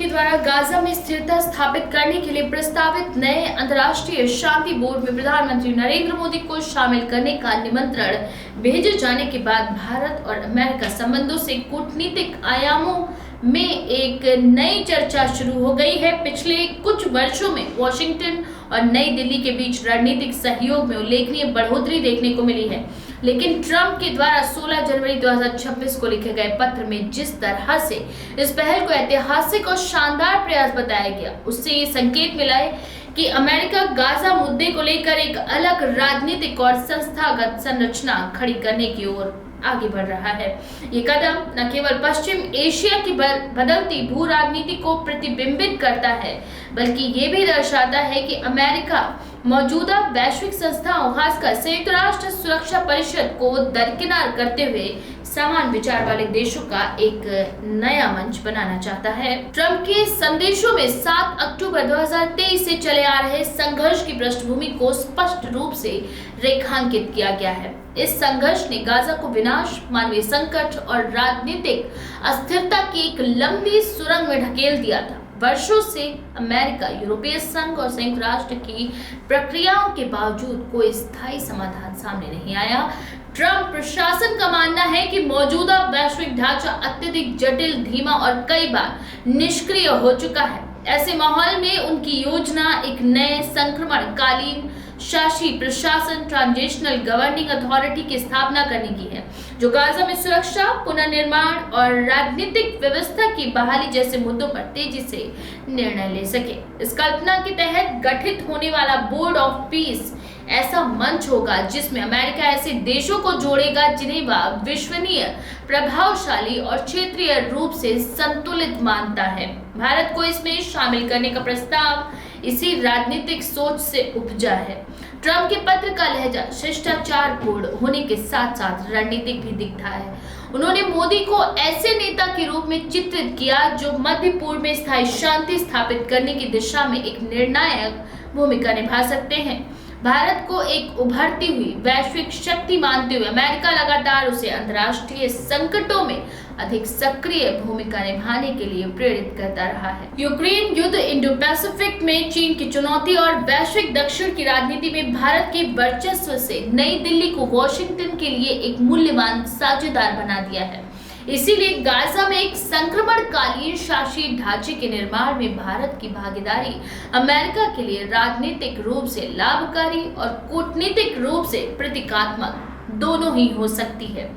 के द्वारा गाजा में स्थिरता स्थापित करने के लिए प्रस्तावित नए अंतर्राष्ट्रीय शांति बोर्ड में प्रधानमंत्री नरेंद्र मोदी को शामिल करने का निमंत्रण भेजे जाने के बाद भारत और अमेरिका संबंधों से कूटनीतिक आयामों में एक नई चर्चा शुरू हो गई है। पिछले कुछ वर्षों में वॉशिंगटन और नई दिल्ली के बीच रणनीतिक सहयोग में उल्लेखनीय बढ़ोतरी देखने को मिली है, लेकिन ट्रंप के द्वारा 16 जनवरी 2026 को लिखे गए पत्र में जिस तरह से इस पहल को ऐतिहासिक और शानदार प्रयास बताया गया, उससे ये संकेत मिला है कि अमेरिका गाजा मुद्दे को लेकर एक अलग राजनीतिक और संस्थागत संरचना खड़ी करने की ओर आगे बढ़ रहा है। ये कदम न केवल पश्चिम एशिया की बदलती भू राजनीति को प्रतिबिंबित करता है, बल्कि ये भी दर्शाता है कि अमेरिका मौजूदा वैश्विक संस्थाओं, खासकर संयुक्त राष्ट्र सुरक्षा परिषद को दरकिनार करते हुए समान विचार वाले देशों का एक नया मंच बनाना चाहता है। ट्रंप के संदेशों में 7 अक्टूबर 2023 से चले आ रहे संघर्ष की पृष्ठभूमि को स्पष्ट रूप से रेखांकित किया गया है। इस संघर्ष ने गाजा को विनाश, मानवीय संकट और राजनीतिक अस्थिरता की एक लंबी सुरंग में ढकेल दिया था। वर्षों से अमेरिका, यूरोपीय संघ और संयुक्त राष्ट्र की प्रक्रियाओं के बावजूद कोई स्थायी समाधान सामने नहीं आया। ट्रंप प्रशासन का मानना है कि मौजूदा वैश्विक ढांचा अत्यधिक जटिल, धीमा और कई बार निष्क्रिय हो चुका है। ऐसे माहौल में उनकी योजना एक नए संक्रमणकालीन शासी प्रशासन, ट्रांजिशनल गवर्निंग अथॉरिटी की स्थापना करने की है, जो गाजा में सुरक्षा, पुनर्निर्माण और राजनीतिक व्यवस्था की बहाली जैसे मुद्दों पर तेजी से निर्णय ले सके। इस कल्पना के तहत गठित होने वाला बोर्ड ऑफ पीस ऐसा मंच होगा जिसमें अमेरिका ऐसे देशों को जोड़ेगा जिन्हें वह विश्वसनीय, प्रभावशाली और क्षेत्रीय रूप से संतुलित मानता है। भारत को इसमें शामिल करने का प्रस्ताव इसी राजनीतिक सोच से उपजा है। ट्रंप के पत्र का लहजा शिष्टाचारपूर्ण होने के साथ साथ रणनीतिक भी दिखता है। उन्होंने मोदी को ऐसे नेता के रूप में चित्रित किया जो मध्य पूर्व में स्थायी शांति स्थापित करने की दिशा में एक निर्णायक भूमिका निभा सकते हैं। भारत को एक उभरती हुई वैश्विक शक्ति मानते हुए अमेरिका लगातार उसे अंतर्राष्ट्रीय संकटों में अधिक सक्रिय भूमिका निभाने के लिए प्रेरित करता रहा है। यूक्रेन युद्ध, इंडो पैसिफिक में चीन की चुनौती और वैश्विक दक्षिण की राजनीति में भारत के वर्चस्व से नई दिल्ली को वॉशिंगटन के लिए एक मूल्यवान साझेदार बना दिया है। इसीलिए गाजा में एक संक्रमणकालीन शासी ढांचे के निर्माण में भारत की भागीदारी अमेरिका के लिए राजनीतिक रूप से लाभकारी और कूटनीतिक रूप से प्रतीकात्मक दोनों ही हो सकती है।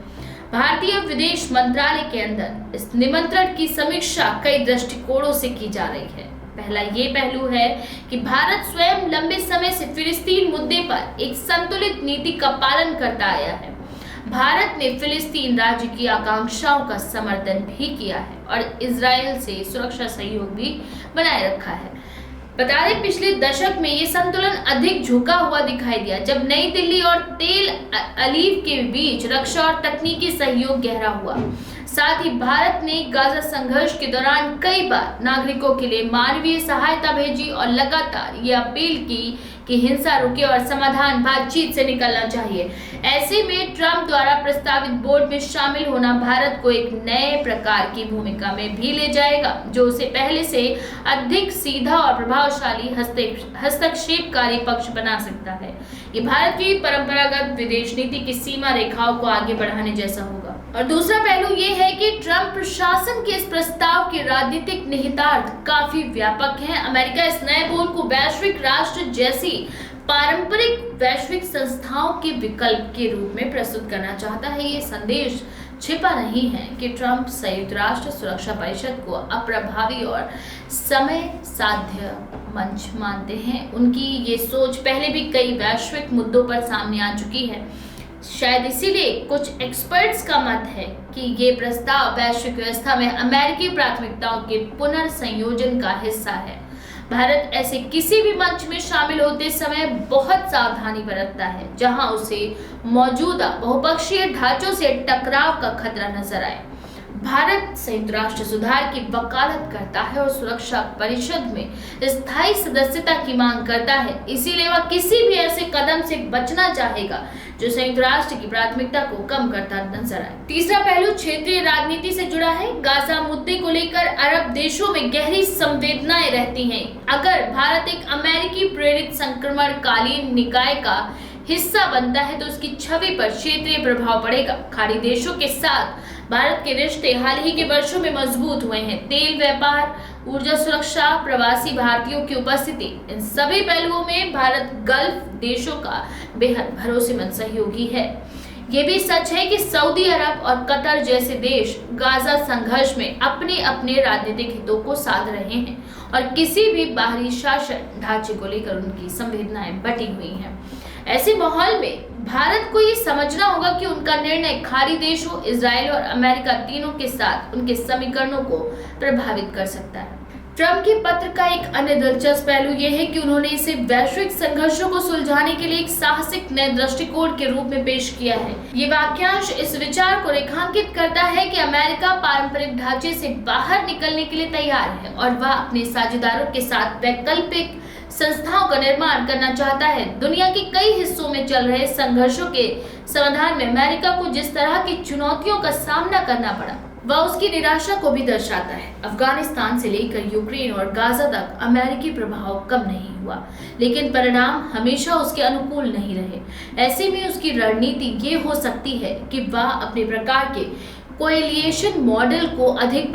भारतीय विदेश मंत्रालय के अंदर इस निमंत्रण की समीक्षा कई दृष्टिकोणों से की जा रही है। पहला ये पहलू है कि भारत स्वयं लंबे समय से फिलिस्तीन मुद्दे पर एक संतुलित नीति का पालन करता आया है। भारत ने फिलिस्तीन राज्य की आकांक्षाओं का समर्थन भी किया है और इजराइल से सुरक्षा सहयोग भी बनाए रखा है। बता दें, पिछले दशक में ये संतुलन अधिक झुका हुआ दिखाई दिया जब नई दिल्ली और तेल अवीव के बीच रक्षा और तकनीकी सहयोग गहरा हुआ। साथ ही भारत ने गाजा संघर्ष के दौरान कई बार नागरिकों के लिए मानवीय सहायता भेजी और लगातार ये अपील की कि हिंसा रुके और समाधान बातचीत से निकलना चाहिए। ऐसे में ट्रंप द्वारा प्रस्तावित बोर्ड में शामिल होना भारत को एक नए प्रकार की भूमिका में भी ले जाएगा, जो उसे पहले से अधिक सीधा और प्रभावशाली हस्तक्षेपकारी पक्ष बना सकता है। ये भारत की परंपरागत विदेश नीति की सीमा रेखाओं को आगे बढ़ाने जैसा होगा। और दूसरा पहलू ये है कि ट्रंप प्रशासन के इस प्रस्ताव के राजनीतिक निहितार्थ काफी व्यापक हैं। अमेरिका इस नए बोर्ड को वैश्विक राष्ट्र जैसी पारंपरिक वैश्विक संस्थाओं के विकल्प के रूप में प्रस्तुत करना चाहता है। ये संदेश छिपा नहीं है कि ट्रंप संयुक्त राष्ट्र सुरक्षा परिषद को अप्रभावी और समय साध्य मंच मानते हैं। उनकी ये सोच पहले भी कई वैश्विक मुद्दों पर सामने आ चुकी है। शायद इसीलिए कुछ एक्सपर्ट्स का मत है कि ये प्रस्ताव वैश्विक व्यवस्था में अमेरिकी प्राथमिकताओं के पुनर्संयोजन का हिस्सा है। भारत ऐसे किसी भी मंच में शामिल होते समय बहुत सावधानी बरतता है जहां उसे मौजूदा बहुपक्षीय ढांचों से टकराव का खतरा नजर आए। भारत संयुक्त राष्ट्र सुधार की वकालत करता है और सुरक्षा परिषद में स्थायी सदस्यता की मांग करता है। इसीलिए वह किसी भी ऐसे कदम से बचना चाहेगा जो संयुक्त राष्ट्र की प्राथमिकता को कम करता नजर आए। तीसरा पहलू क्षेत्रीय राजनीति से जुड़ा है। गाजा मुद्दे को लेकर अरब देशों में गहरी संवेदनाएं रहती हैं। अगर भारत एक अमेरिकी प्रेरित संक्रमणकालीन निकाय का हिस्सा बनता है तो उसकी छवि पर क्षेत्रीय प्रभाव पड़ेगा। खाड़ी देशों के साथ भारत के रिश्ते हाल ही के वर्षों में मजबूत हुए हैं। तेल व्यापार, ऊर्जा सुरक्षा, प्रवासी भारतीयों की उपस्थिति, इन सभी पहलुओं में भारत गल्फ देशों का बेहद भरोसेमंद सहयोगी है। ये भी सच है कि सऊदी अरब और कतर जैसे देश गाजा संघर्ष में अपने अपने राजनीतिक हितों को साध रहे हैं और किसी भी बाहरी शासन ढांचे को लेकर उनकी संवेदनाएं बटी हुई हैं। ऐसे माहौल में भारत को ये समझना होगा कि उनका निर्णय खाड़ी देशों, इजराइल और अमेरिका तीनों के साथ उनके समीकरणों को प्रभावित कर सकता है। ट्रंप के पत्र का एक अन्य दिलचस्प पहलू यह है कि उन्होंने इसे वैश्विक संघर्षों को सुलझाने के लिए एक साहसिक नए दृष्टिकोण के रूप में पेश किया है। ये वाक्यांश इस विचार को रेखांकित करता है कि अमेरिका पारंपरिक ढांचे से बाहर निकलने के लिए तैयार है और वह अपने साझेदारों के साथ वैकल्पिक संस्थाओं का निर्माण करना चाहता है। दुनिया के कई हिस्सों में चल रहे संघर्षों के समाधान में अमेरिका को जिस तरह की चुनौतियों का सामना करना पड़ा, वह उसकी निराशा को भी दर्शाता है। अफगानिस्तान से लेकर यूक्रेन और गाजा तक अमेरिकी प्रभाव कम नहीं हुआ, लेकिन परिणाम हमेशा उसके अनुकूल नहीं रहे। ऐसे में उसकी रणनीति ये हो सकती है कि वह अपने प्रकार के कोएलिशन मॉडल को अधिक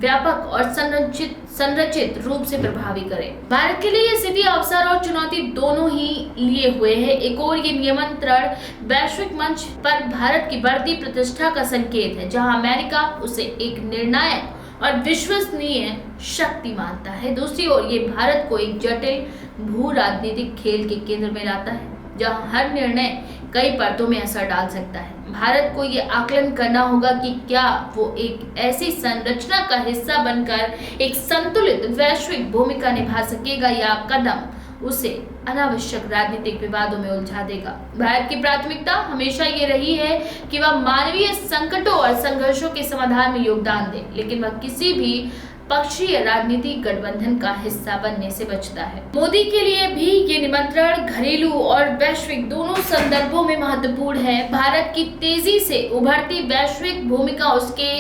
व्यापक और संरचित रूप से प्रभावी करे। भारत के लिए यह स्थिति अवसर और चुनौती दोनों ही लिए हुए है। एक और ये नियंत्रण वैश्विक मंच पर भारत की बढ़ती प्रतिष्ठा का संकेत है, जहां अमेरिका उसे एक निर्णायक और विश्वसनीय शक्ति मानता है। दूसरी ओर ये भारत को एक जटिल भू राजनीतिक खेल के केंद्र में लाता है, जहां हर निर्णय कई परतों में असर डाल सकता है। भारत को ये आकलन करना होगा कि क्या वो एक ऐसी संरचना का हिस्सा बनकर एक संतुलित वैश्विक भूमिका निभा सकेगा या कदम उसे अनावश्यक राजनीतिक विवादों में उलझा देगा। भारत की प्राथमिकता हमेशा ये रही है कि वह मानवीय संकटों और संघर्षों के समाधान में योगदान दे, लेकिन वह किसी भी पक्षीय राजनीतिक गठबंधन का हिस्सा बनने से बचता है। मोदी के लिए भी ये निमंत्रण घरेलू और वैश्विक दोनों संदर्भों में महत्वपूर्ण है। भारत की तेजी से उभरती वैश्विक भूमिका उसके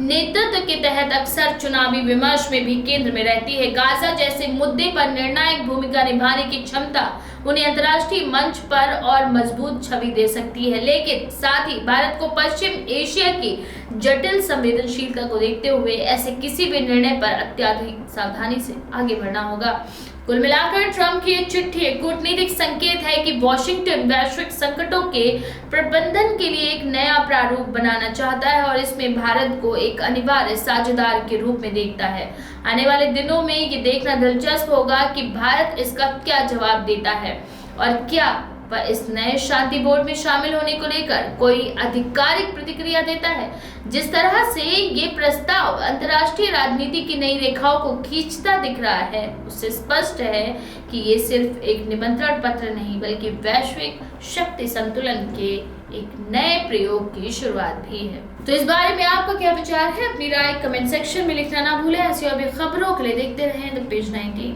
नेतृत्व के तहत अक्सर चुनावी विमर्श में भी केंद्र में रहती है। गाजा जैसे मुद्दे पर निर्णायक भूमिका निभाने की क्षमता उन्हें अंतर्राष्ट्रीय मंच पर और मजबूत छवि दे सकती है, लेकिन साथ ही भारत को पश्चिम एशिया की जटिल संवेदनशीलता को देखते हुए ऐसे किसी भी निर्णय पर अत्यधिक सावधानी से आगे बढ़ना होगा। कुल मिलाकर ट्रंप की ये चिट्ठी एक कूटनीतिक संकेत है कि वॉशिंगटन वैश्विक संकटों के प्रबंधन के लिए एक नया प्रारूप बनाना चाहता है और इसमें भारत को एक अनिवार्य साझेदार के रूप में देखता है। आने वाले दिनों में ये देखना दिलचस्प होगा कि भारत इसका क्या जवाब देता है और क्या वह इस नए शांति बोर्ड में शामिल होने को लेकर कोई आधिकारिक प्रतिक्रिया देता है। जिस तरह से ये प्रस्ताव अंतर्राष्ट्रीय राजनीति की नई रेखाओं को खींचता दिख रहा है, उससे स्पष्ट है कि ये सिर्फ एक निमंत्रण पत्र नहीं बल्कि वैश्विक शक्ति संतुलन के एक नए प्रयोग की शुरुआत भी है। तो इस बारे में आपका क्या विचार है? अपनी राय कमेंट सेक्शन में लिखना ना भूलें। ऐसी और भी खबरों के लिए देखते रहें द पेज 19।